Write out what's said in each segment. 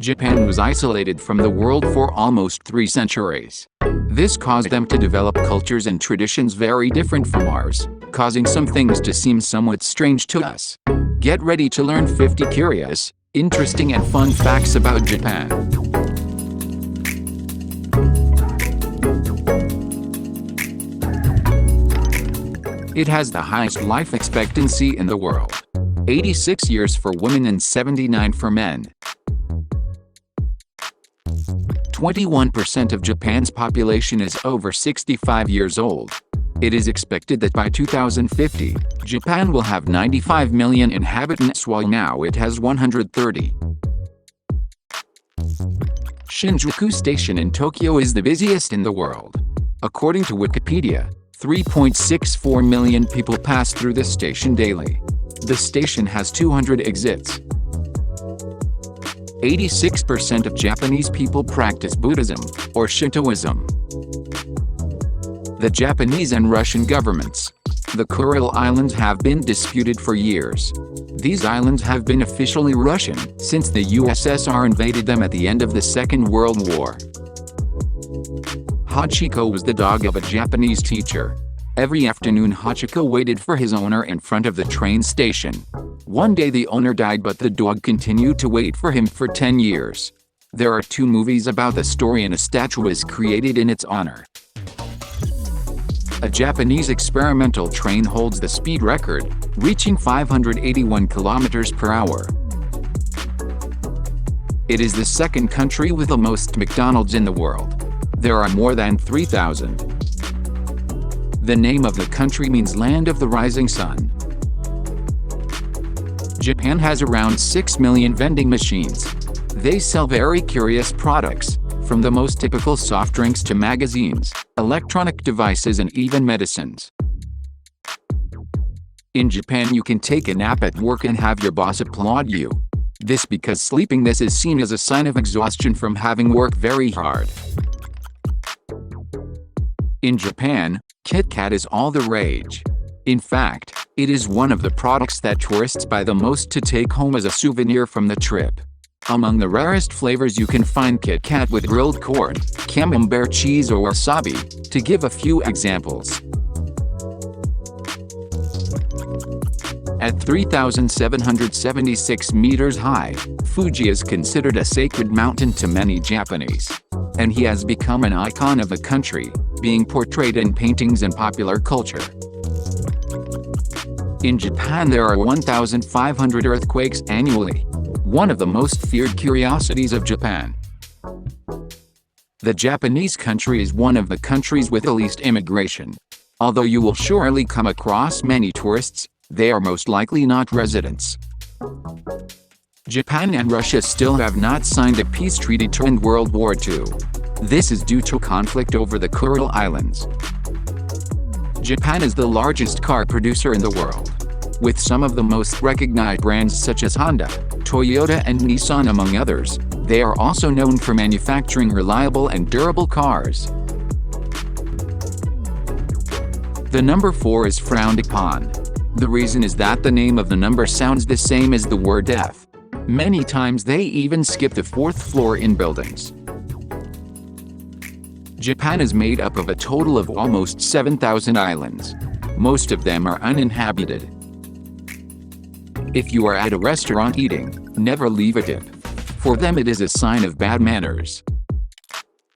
Japan was isolated from the world for almost 3 centuries. This caused them to develop cultures and traditions very different from ours, causing some things to seem somewhat strange to us. Get ready to learn 50 curious, interesting and fun facts about Japan. It has the highest life expectancy in the world. 86 years for women and 79 for men. 21% of Japan's population is over 65 years old. It is expected that by 2050, Japan will have 95 million inhabitants while now it has 130. Shinjuku Station in Tokyo is the busiest in the world. According to Wikipedia, 3.64 million people pass through the station daily. The station has 200 exits. 86% of Japanese people practice Buddhism, or Shintoism. The Japanese and Russian governments. The Kuril Islands have been disputed for years. These islands have been officially Russian since the USSR invaded them at the end of the Second World War. Hachiko was the dog of a Japanese teacher. Every afternoon Hachiko waited for his owner in front of the train station. One day the owner died but the dog continued to wait for him for 10 years. There are 2 movies about the story and a statue is created in its honor. A Japanese experimental train holds the speed record, reaching 581 kilometers per hour. It is the second country with the most McDonald's in the world. There are more than 3,000. The name of the country means land of the rising sun. Japan has around 6 million vending machines. They sell very curious products, from the most typical soft drinks to magazines, electronic devices and even medicines. In Japan you can take a nap at work and have your boss applaud you. This because sleeping this is seen as a sign of exhaustion from having worked very hard. In Japan, Kit Kat is all the rage. In fact, it is one of the products that tourists buy the most to take home as a souvenir from the trip. Among the rarest flavors you can find Kit Kat with grilled corn, camembert cheese or wasabi, to give a few examples. At 3,776 meters high, Fuji is considered a sacred mountain to many Japanese. And he has become an icon of the country, being portrayed in paintings and popular culture. In Japan there are 1,500 earthquakes annually. One of the most feared curiosities of Japan. The Japanese country is one of the countries with the least immigration. Although you will surely come across many tourists, they are most likely not residents. Japan and Russia still have not signed a peace treaty to end World War II. This is due to conflict over the Kuril Islands. Japan is the largest car producer in the world, with some of the most recognized brands such as Honda, Toyota and Nissan among others. They are also known for manufacturing reliable and durable cars. The number 4 is frowned upon. The reason is that the name of the number sounds the same as the word F. Many times they even skip the 4th floor in buildings. Japan is made up of a total of almost 7,000 islands. Most of them are uninhabited. If you are at a restaurant eating, never leave a tip. For them it is a sign of bad manners.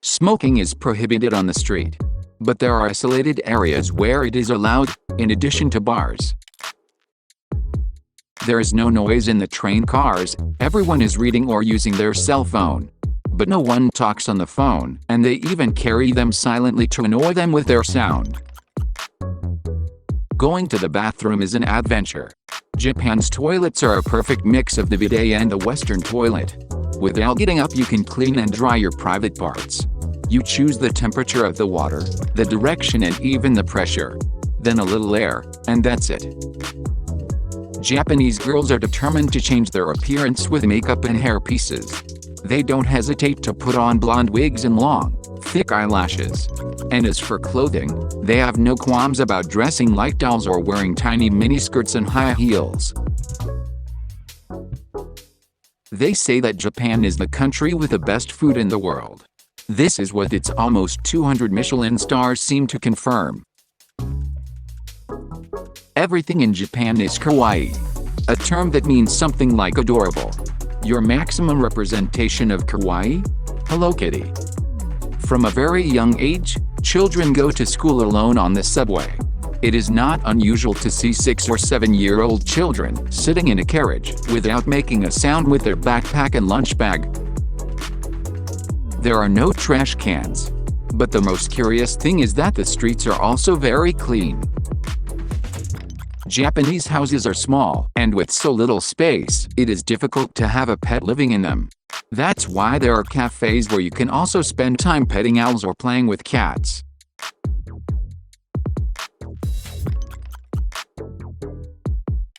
Smoking is prohibited on the street. But there are isolated areas where it is allowed, in addition to bars. There is no noise in the train cars, everyone is reading or using their cell phone. But no one talks on the phone, and they even carry them silently to annoy them with their sound. Going to the bathroom is an adventure. Japan's toilets are a perfect mix of the bidet and the Western toilet. Without getting up you can clean and dry your private parts. You choose the temperature of the water, the direction and even the pressure. Then a little air, and that's it. Japanese girls are determined to change their appearance with makeup and hair pieces. They don't hesitate to put on blonde wigs and long, thick eyelashes. And as for clothing, they have no qualms about dressing like dolls or wearing tiny miniskirts and high heels. They say that Japan is the country with the best food in the world. This is what its almost 200 Michelin stars seem to confirm. Everything in Japan is kawaii, a term that means something like adorable. Your maximum representation of kawaii? Hello Kitty. From a very young age, children go to school alone on the subway. It is not unusual to see 6 or 7-year-old children sitting in a carriage without making a sound with their backpack and lunch bag. There are no trash cans. But the most curious thing is that the streets are also very clean. Japanese houses are small, and with so little space, it is difficult to have a pet living in them. That's why there are cafes where you can also spend time petting owls or playing with cats.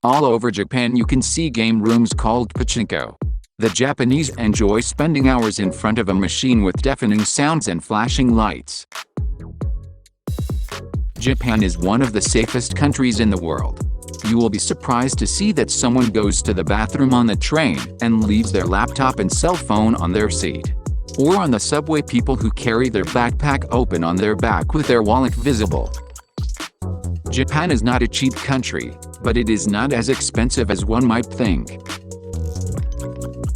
All over Japan you can see game rooms called pachinko. The Japanese enjoy spending hours in front of a machine with deafening sounds and flashing lights. Japan is one of the safest countries in the world. You will be surprised to see that someone goes to the bathroom on the train and leaves their laptop and cell phone on their seat. Or on the subway, people who carry their backpack open on their back with their wallet visible. Japan is not a cheap country, but it is not as expensive as one might think.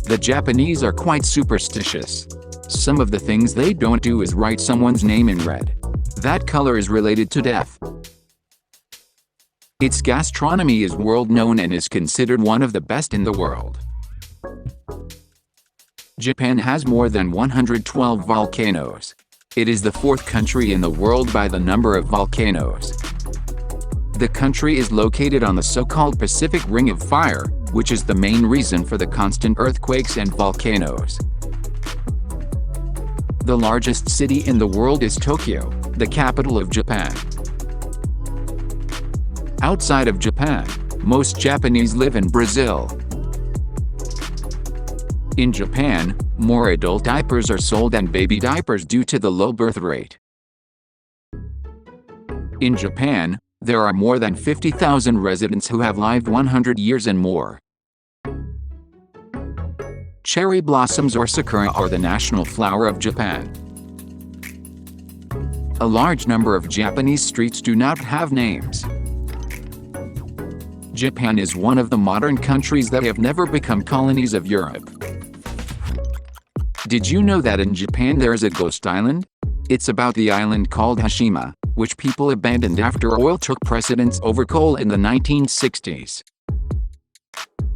The Japanese are quite superstitious. Some of the things they don't do is write someone's name in red. That color is related to death. Its gastronomy is world-known and is considered one of the best in the world. Japan has more than 112 volcanoes. It is the 4th country in the world by the number of volcanoes. The country is located on the so-called Pacific Ring of Fire, which is the main reason for the constant earthquakes and volcanoes. The largest city in the world is Tokyo, the capital of Japan. Outside of Japan, most Japanese live in Brazil. In Japan, more adult diapers are sold than baby diapers due to the low birth rate. In Japan, there are more than 50,000 residents who have lived 100 years and more. Cherry blossoms or sakura are the national flower of Japan. A large number of Japanese streets do not have names. Japan is one of the modern countries that have never become colonies of Europe. Did you know that in Japan there is a ghost island? It's about the island called Hashima, which people abandoned after oil took precedence over coal in the 1960s.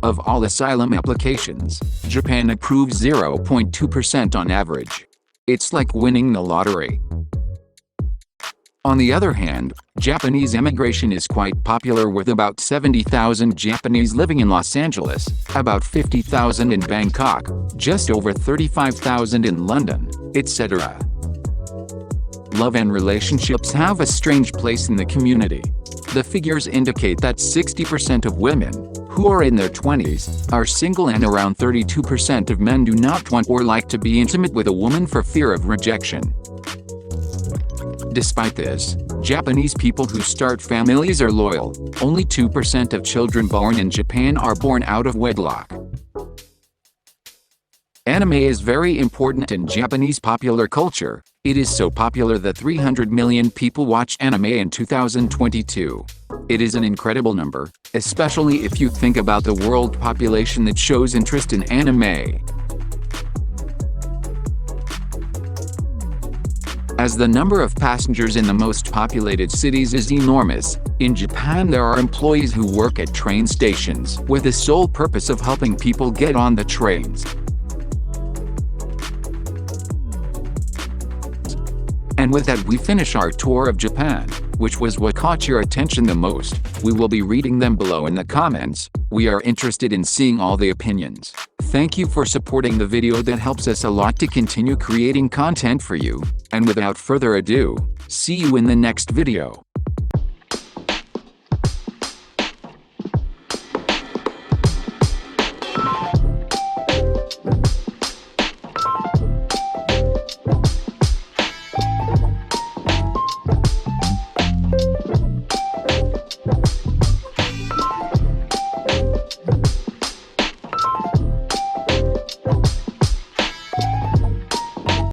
Of all asylum applications, Japan approves 0.2% on average. It's like winning the lottery. On the other hand, Japanese immigration is quite popular with about 70,000 Japanese living in Los Angeles, about 50,000 in Bangkok, just over 35,000 in London, etc. Love and relationships have a strange place in the community. The figures indicate that 60% of women, who are in their 20s, are single and around 32% of men do not want or like to be intimate with a woman for fear of rejection. Despite this, Japanese people who start families are loyal. Only 2% of children born in Japan are born out of wedlock. Anime is very important in Japanese popular culture. It is so popular that 300 million people watch anime in 2022. It is an incredible number, especially if you think about the world population that shows interest in anime. As the number of passengers in the most populated cities is enormous, in Japan there are employees who work at train stations with the sole purpose of helping people get on the trains. And with that we finish our tour of Japan. Which was what caught your attention the most? We will be reading them below in the comments. We are interested in seeing all the opinions. Thank you for supporting the video, that helps us a lot to continue creating content for you. And without further ado, see you in the next video.